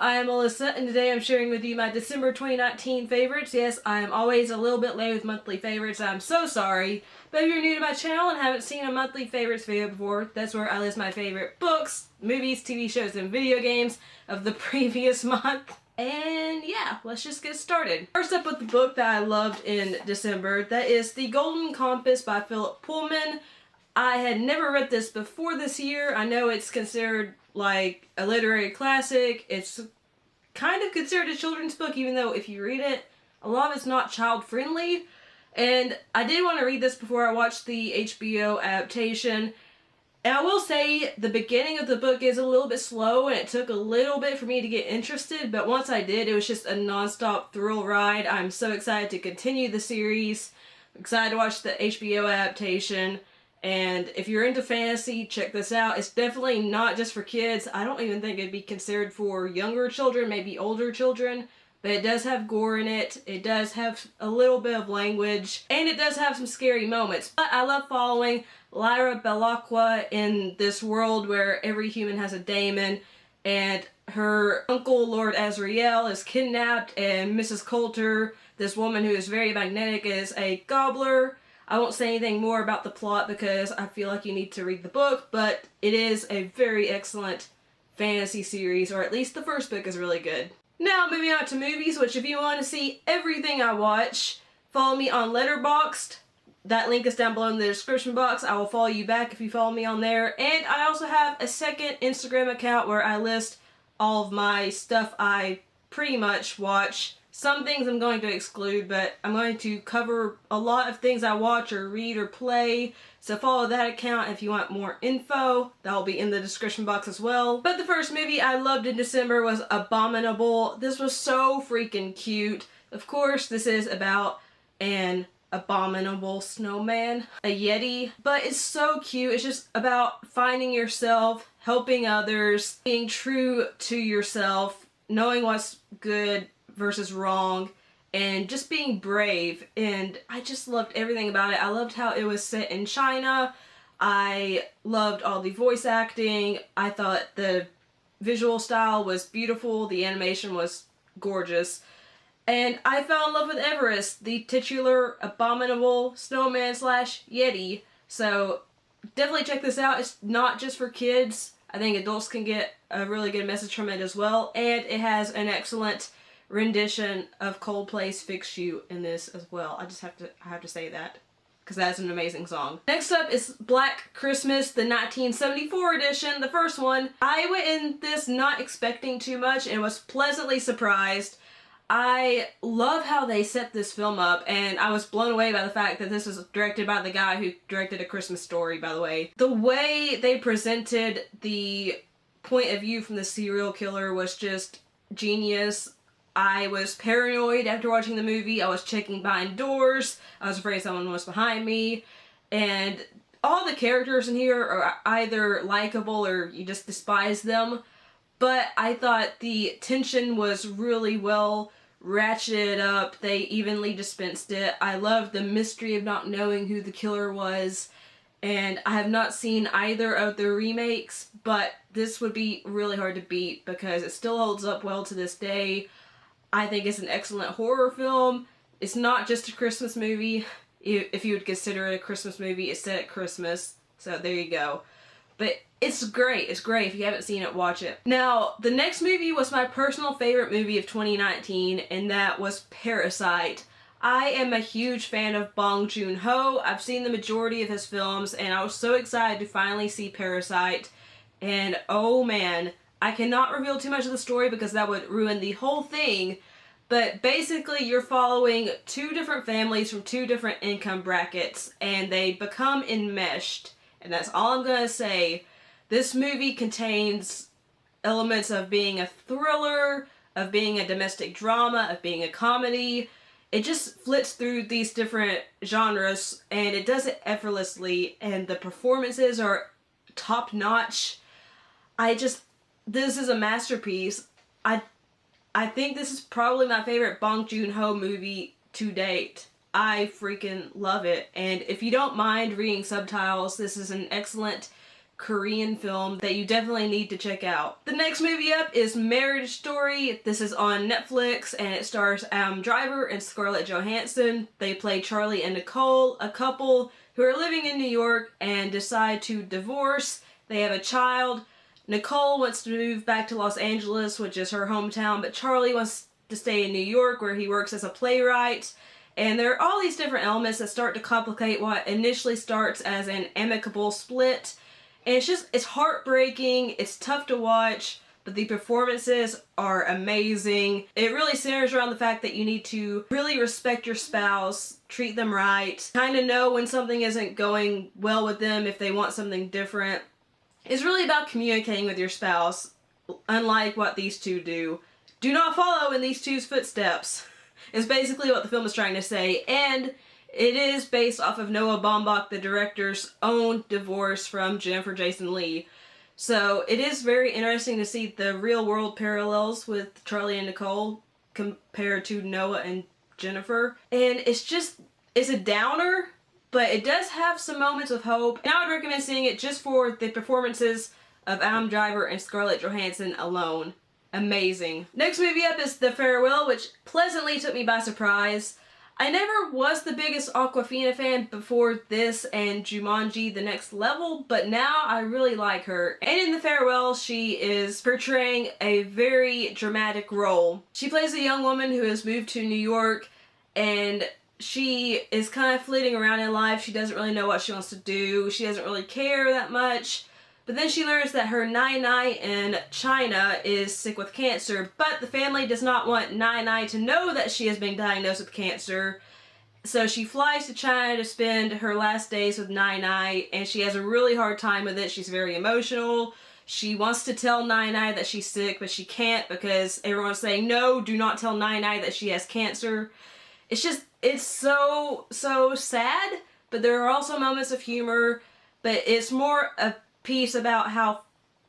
I am Alyssa, and today I'm sharing with you my December 2019 favorites. Yes, I am always a little bit late with monthly favorites. I'm so sorry. But if you're new to my channel and haven't seen a monthly favorites video before, that's where I list my favorite books, movies, TV shows, and video games of the previous month. And yeah, let's just get started. First up with the book that I loved in December, that is The Golden Compass by Philip Pullman. I had never read this before this year. I know it's considered like a literary classic. It's kind of considered a children's book, even though if you read it, a lot of it's not child friendly. And I did want to read this before I watched the HBO adaptation. And I will say the beginning of the book is a little bit slow and it took a little bit for me to get interested, but once I did, it was just a non-stop thrill ride. I'm so excited to continue the series. I'm excited to watch the HBO adaptation. And if you're into fantasy, check this out. It's definitely not just for kids. I don't even think it'd be considered for younger children, maybe older children. But it does have gore in it. It does have a little bit of language. And it does have some scary moments. But I love following Lyra Belacqua in this world where every human has a daemon. And her uncle, Lord Azrael, is kidnapped. And Mrs. Coulter, this woman who is very magnetic, is a gobbler. I won't say anything more about the plot because I feel like you need to read the book, but it is a very excellent fantasy series, or at least the first book is really good. Now, moving on to movies, which if you want to see everything I watch, follow me on Letterboxd. That link is down below in the description box. I will follow you back if you follow me on there. And I also have a second Instagram account where I list all of my stuff I pretty much watch. Some things I'm going to exclude, but I'm going to cover a lot of things I watch or read or play. So follow that account if you want more info. That'll be in the description box as well. But the first movie I loved in December was Abominable. This was so freaking cute. Of course, this is about an abominable snowman, a yeti, but it's so cute. It's just about finding yourself, helping others, being true to yourself, knowing what's good versus wrong, and just being brave. And I just loved everything about it. I loved how it was set in China. I loved all the voice acting. I thought the visual style was beautiful. The animation was gorgeous. And I fell in love with Everest, the titular abominable snowman slash yeti. So definitely check this out. It's not just for kids. I think adults can get a really good message from it as well. And it has an excellent rendition of Coldplay's Fix You in this as well. I have to say that because that's an amazing song. Next up is Black Christmas, the 1974 edition, the first one. I went in this not expecting too much and was pleasantly surprised. I love how they set this film up, and I was blown away by the fact that this is directed by the guy who directed A Christmas Story, by the way. The way they presented the point of view from the serial killer was just genius. I was paranoid after watching the movie. I was checking behind doors. I was afraid someone was behind me. And all the characters in here are either likable or you just despise them. But I thought the tension was really well ratcheted up. They evenly dispensed it. I loved the mystery of not knowing who the killer was. And I have not seen either of the remakes, but this would be really hard to beat because it still holds up well to this day. I think it's an excellent horror film. It's not just a Christmas movie. If you would consider it a Christmas movie, it's set at Christmas. So there you go. But it's great. It's great. If you haven't seen it, watch it. Now, the next movie was my personal favorite movie of 2019, and that was Parasite. I am a huge fan of Bong Joon-ho. I've seen the majority of his films, and I was so excited to finally see Parasite. And oh man, I cannot reveal too much of the story because that would ruin the whole thing, but basically you're following two different families from two different income brackets and they become enmeshed, and that's all I'm gonna say. This movie contains elements of being a thriller, of being a domestic drama, of being a comedy. It just flits through these different genres and it does it effortlessly, and the performances are top notch. This is a masterpiece. I think this is probably my favorite Bong Joon-ho movie to date. I freaking love it. And if you don't mind reading subtitles, this is an excellent Korean film that you definitely need to check out. The next movie up is Marriage Story. This is on Netflix and it stars Adam Driver and Scarlett Johansson. They play Charlie and Nicole, a couple who are living in New York and decide to divorce. They have a child. Nicole wants to move back to Los Angeles, which is her hometown, but Charlie wants to stay in New York where he works as a playwright. And there are all these different elements that start to complicate what initially starts as an amicable split. And it's heartbreaking, it's tough to watch, but the performances are amazing. It really centers around the fact that you need to really respect your spouse, treat them right, kind of know when something isn't going well with them if they want something different. It's really about communicating with your spouse, unlike what these two do. Do not follow in these two's footsteps, is basically what the film is trying to say. And it is based off of Noah Baumbach, the director's own divorce from Jennifer Jason Leigh. So it is very interesting to see the real world parallels with Charlie and Nicole compared to Noah and Jennifer. And it's a downer, but it does have some moments of hope. And I would recommend seeing it just for the performances of Adam Driver and Scarlett Johansson alone. Amazing. Next movie up is The Farewell, which pleasantly took me by surprise. I never was the biggest Awkwafina fan before this and Jumanji The Next Level, but now I really like her. And in The Farewell, she is portraying a very dramatic role. She plays a young woman who has moved to New York, and she is kind of flitting around in life. She doesn't really know what she wants to do. She doesn't really care that much. But then she learns that her Nai in China is sick with cancer, but the family does not want Nai to know that she has been diagnosed with cancer. So she flies to China to spend her last days with Nai, and she has a really hard time with it. She's very emotional. She wants to tell Nai that she's sick, but she can't because everyone's saying, no, do not tell Nai that she has cancer. It's so sad, but there are also moments of humor, but it's more a piece about how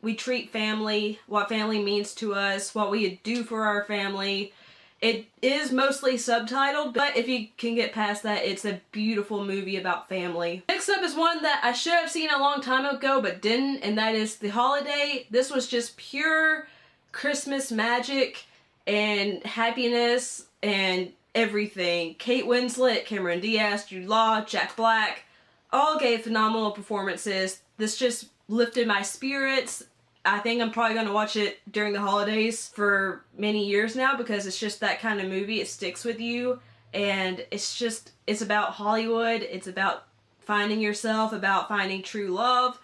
we treat family, what family means to us, what we do for our family. It is mostly subtitled, but if you can get past that, it's a beautiful movie about family. Next up is one that I should have seen a long time ago but didn't, and that is The Holiday. This was just pure Christmas magic and happiness and everything. Kate Winslet, Cameron Diaz, Jude Law, Jack Black, all gave phenomenal performances. This just lifted my spirits. I think I'm probably going to watch it during the holidays for many years now because it's just that kind of movie. It sticks with you, and it's about Hollywood. It's about finding yourself, about finding true love.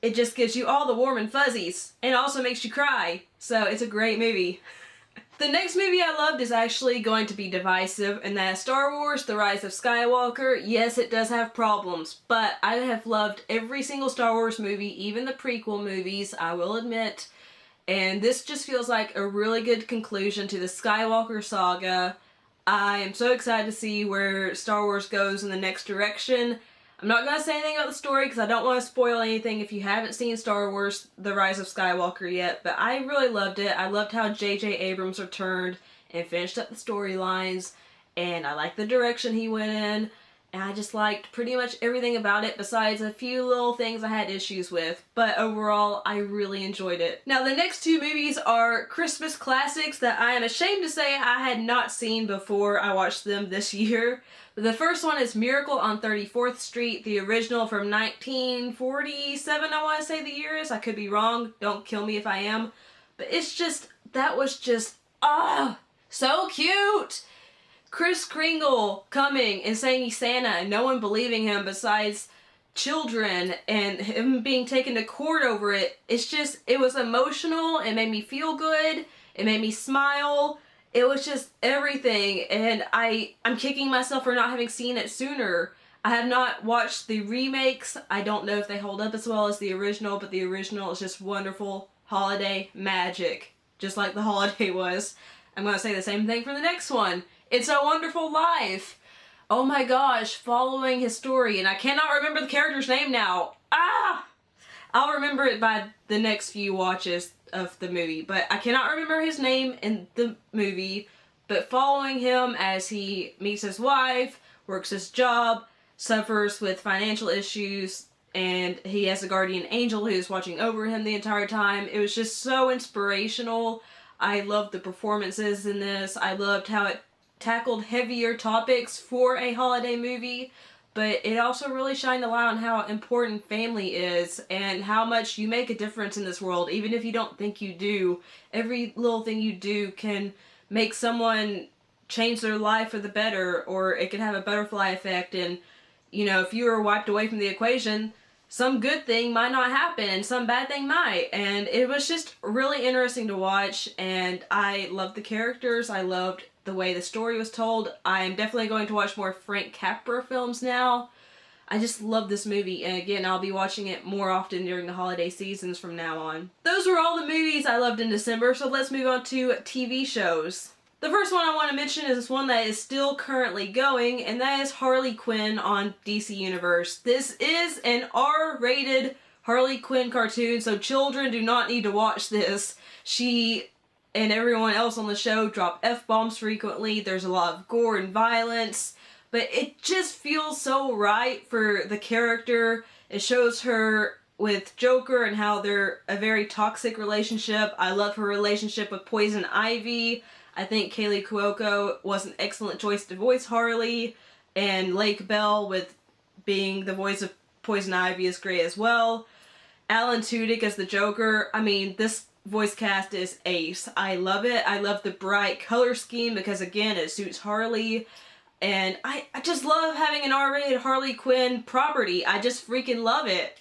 It just gives you all the warm and fuzzies and also makes you cry. So it's a great movie. The next movie I loved is actually going to be divisive, and that is Star Wars: The Rise of Skywalker. Yes, it does have problems, but I have loved every single Star Wars movie, even the prequel movies, I will admit. And this just feels like a really good conclusion to the Skywalker saga. I am so excited to see where Star Wars goes in the next direction. I'm not going to say anything about the story because I don't want to spoil anything if you haven't seen Star Wars: The Rise of Skywalker yet, but I really loved it. I loved how J.J. Abrams returned and finished up the storylines, and I liked the direction he went in, and I just liked pretty much everything about it besides a few little things I had issues with, but overall I really enjoyed it. Now the next two movies are Christmas classics that I am ashamed to say I had not seen before I watched them this year. The first one is Miracle on 34th Street, the original from 1947, I want to say the year is. I could be wrong. Don't kill me if I am. But that was just, so cute! Kris Kringle coming and saying he's Santa and no one believing him besides children and him being taken to court over it. It was emotional. It made me feel good. It made me smile. It was just everything, and I'm kicking myself for not having seen it sooner. I have not watched the remakes. I don't know if they hold up as well as the original, but the original is just wonderful holiday magic, just like The Holiday was. I'm going to say the same thing for the next one. It's a Wonderful Life. Oh my gosh, following his story, and I cannot remember the character's name now. I'll remember it by the next few watches of the movie, but I cannot remember his name in the movie, but following him as he meets his wife, works his job, suffers with financial issues, and he has a guardian angel who's watching over him the entire time. It was just so inspirational. I loved the performances in this. I loved how it tackled heavier topics for a holiday movie, but it also really shined a light on how important family is and how much you make a difference in this world, even if you don't think you do. Every little thing you do can make someone change their life for the better, or it can have a butterfly effect. And, you know, if you are wiped away from the equation, some good thing might not happen and some bad thing might. And it was just really interesting to watch, and I loved the characters. I loved the way the story was told. I am definitely going to watch more Frank Capra films now. I just love this movie, and again, I'll be watching it more often during the holiday seasons from now on. Those were all the movies I loved in December, so let's move on to TV shows. The first one I want to mention is one that is still currently going, and that is Harley Quinn on DC Universe. This is an R-rated Harley Quinn cartoon, so children do not need to watch this. She and everyone else on the show drop F-bombs frequently. There's a lot of gore and violence, but it just feels so right for the character. It shows her with Joker and how they're a very toxic relationship. I love her relationship with Poison Ivy. I think Kaylee Cuoco was an excellent choice to voice Harley, and Lake Bell with being the voice of Poison Ivy is great as well. Alan Tudyk as the Joker. I mean, this voice cast is ace. I love it. I love the bright color scheme because, again, it suits Harley. And I just love having an R-rated Harley Quinn property. I just freaking love it.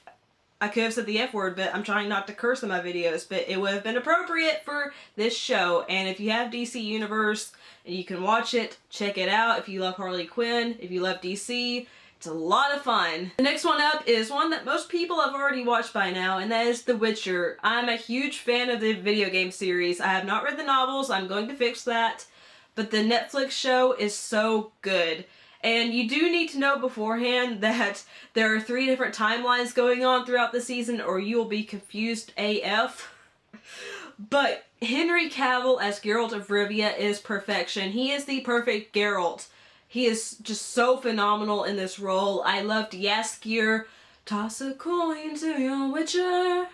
I could have said the F word, but I'm trying not to curse in my videos, but it would have been appropriate for this show. And if you have DC Universe and you can watch it, check it out. If you love Harley Quinn, if you love DC, it's a lot of fun. The next one up is one that most people have already watched by now, and that is The Witcher. I'm a huge fan of the video game series. I have not read the novels. I'm going to fix that. But the Netflix show is so good. And you do need to know beforehand that there are 3 different timelines going on throughout the season, or you will be confused AF. But Henry Cavill as Geralt of Rivia is perfection. He is the perfect Geralt. He is just so phenomenal in this role. I loved Jaskier. Toss a coin to your Witcher.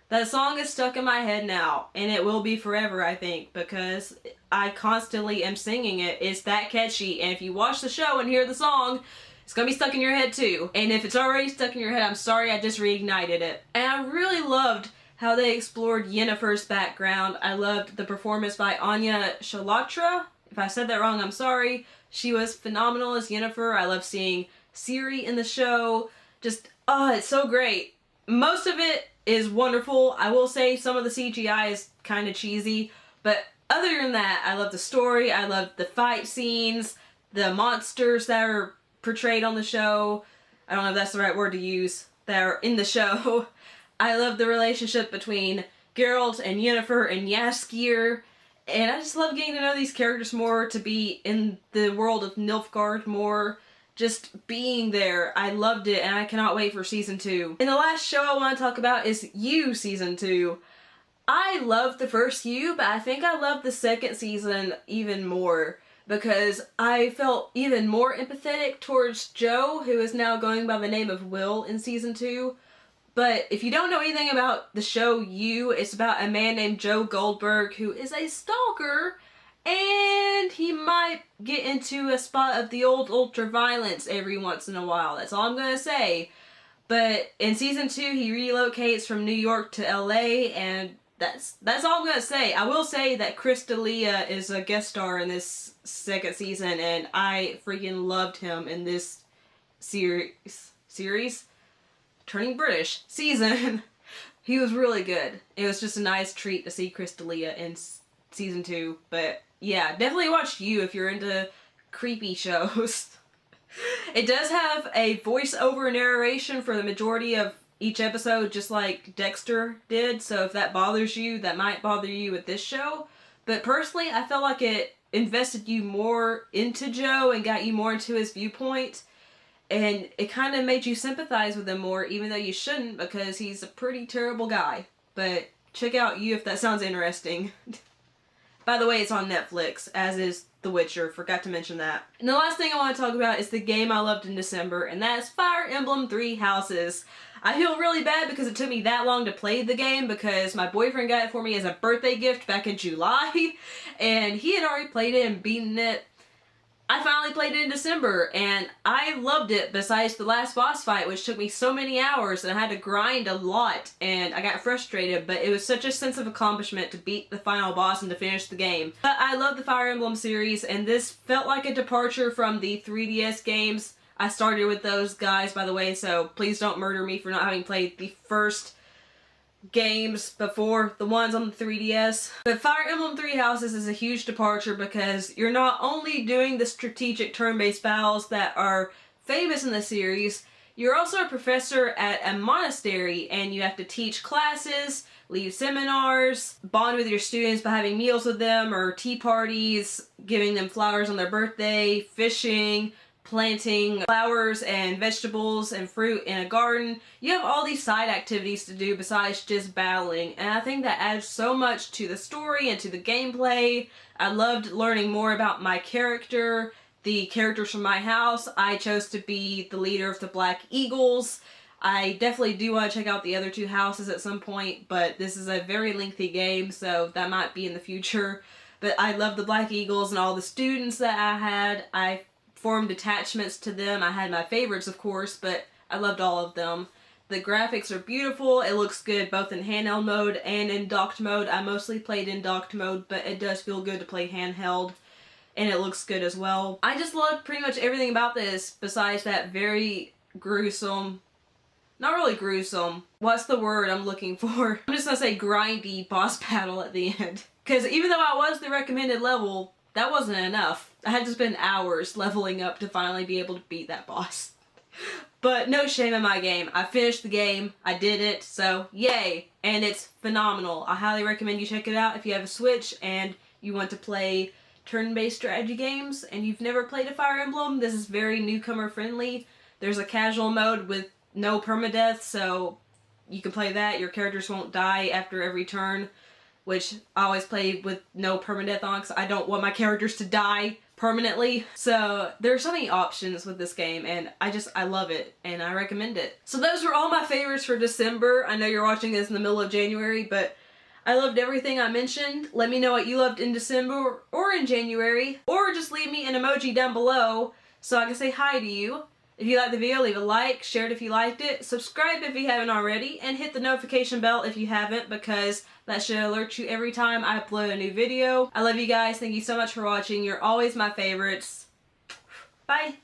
That song is stuck in my head now, and it will be forever, I think, because I constantly am singing it. It's that catchy, and if you watch the show and hear the song, it's gonna be stuck in your head too. And if it's already stuck in your head, I'm sorry, I just reignited it. And I really loved how they explored Yennefer's background. I loved the performance by Anya Shalatra. If I said that wrong, I'm sorry. She was phenomenal as Yennefer. I love seeing Ciri in the show. Just, oh, it's so great. Most of it is wonderful. I will say some of the CGI is kind of cheesy, but other than that, I love the story, I love the fight scenes, the monsters that are portrayed on the show. I don't know if that's the right word to use, that are in the show. I love the relationship between Geralt and Yennefer and Jaskier, and I just love getting to know these characters more, to be in the world of Nilfgaard more. Just being there, I loved it, and I cannot wait for season 2. And the last show I want to talk about is You season 2. I loved the first You, but I think I loved the second season even more, because I felt even more empathetic towards Joe, who is now going by the name of Will in season 2. But if you don't know anything about the show You, it's about a man named Joe Goldberg who is a stalker, and he might get into a spot of the old ultra-violence every once in a while. That's all I'm gonna say. But in season 2, he relocates from New York to LA, and that's all I'm gonna say. I will say that Chris D'Elia is a guest star in this second season, and I freaking loved him in this series? Turning British. Season. He was really good. It was just a nice treat to see Chris D'Elia in season 2, but yeah, definitely watch You if you're into creepy shows. It does have a voiceover narration for the majority of each episode, just like Dexter did, so if that bothers you, that might bother you with this show. But personally, I felt like it invested you more into Joe and got you more into his viewpoint, and it kind of made you sympathize with him more, even though you shouldn't, because he's a pretty terrible guy. But check out You if that sounds interesting. By the way, it's on Netflix, as is The Witcher. Forgot to mention that. And the last thing I want to talk about is the game I loved in December, and that is Fire Emblem Three Houses. I feel really bad because it took me that long to play the game because my boyfriend got it for me as a birthday gift back in July, and he had already played it and beaten it. I finally played it in December, and I loved it besides the last boss fight, which took me so many hours, and I had to grind a lot, and I got frustrated, but it was such a sense of accomplishment to beat the final boss and to finish the game. But I love the Fire Emblem series, and this felt like a departure from the 3DS games. I started with those guys, by the way, so please don't murder me for not having played the first games before the ones on the 3DS. But Fire Emblem Three Houses is a huge departure because you're not only doing the strategic turn-based battles that are famous in the series, you're also a professor at a monastery and you have to teach classes, lead seminars, bond with your students by having meals with them or tea parties, giving them flowers on their birthday, fishing, planting flowers and vegetables and fruit in a garden. You have all these side activities to do besides just battling, and I think that adds so much to the story and to the gameplay. I loved learning more about my character, the characters from my house. I chose to be the leader of the Black Eagles. I definitely do want to check out the other two houses at some point, but this is a very lengthy game, so that might be in the future. But I love the Black Eagles and all the students that I had. I formed attachments to them. I had my favorites, of course, but I loved all of them. The graphics are beautiful. It looks good both in handheld mode and in docked mode. I mostly played in docked mode, but it does feel good to play handheld, and it looks good as well. I just love pretty much everything about this besides that very gruesome, not really gruesome, what's the word I'm looking for? I'm just gonna say grindy boss battle at the end. Because even though I was the recommended level, that wasn't enough. I had to spend hours leveling up to finally be able to beat that boss. But no shame in my game. I finished the game, I did it, so yay! And it's phenomenal. I highly recommend you check it out if you have a Switch and you want to play turn-based strategy games and you've never played a Fire Emblem. This is very newcomer friendly. There's a casual mode with no permadeath, so you can play that. Your characters won't die after every turn, which I always play with no permadeath on because I don't want my characters to die permanently. So there are so many options with this game, and I love it and I recommend it. So those were all my favorites for December. I know you're watching this in the middle of January, but I loved everything I mentioned. Let me know what you loved in December or in January, or just leave me an emoji down below so I can say hi to you. If you liked the video, leave a like, share it if you liked it, subscribe if you haven't already, and hit the notification bell if you haven't, because that should alert you every time I upload a new video. I love you guys. Thank you so much for watching. You're always my favorites. Bye!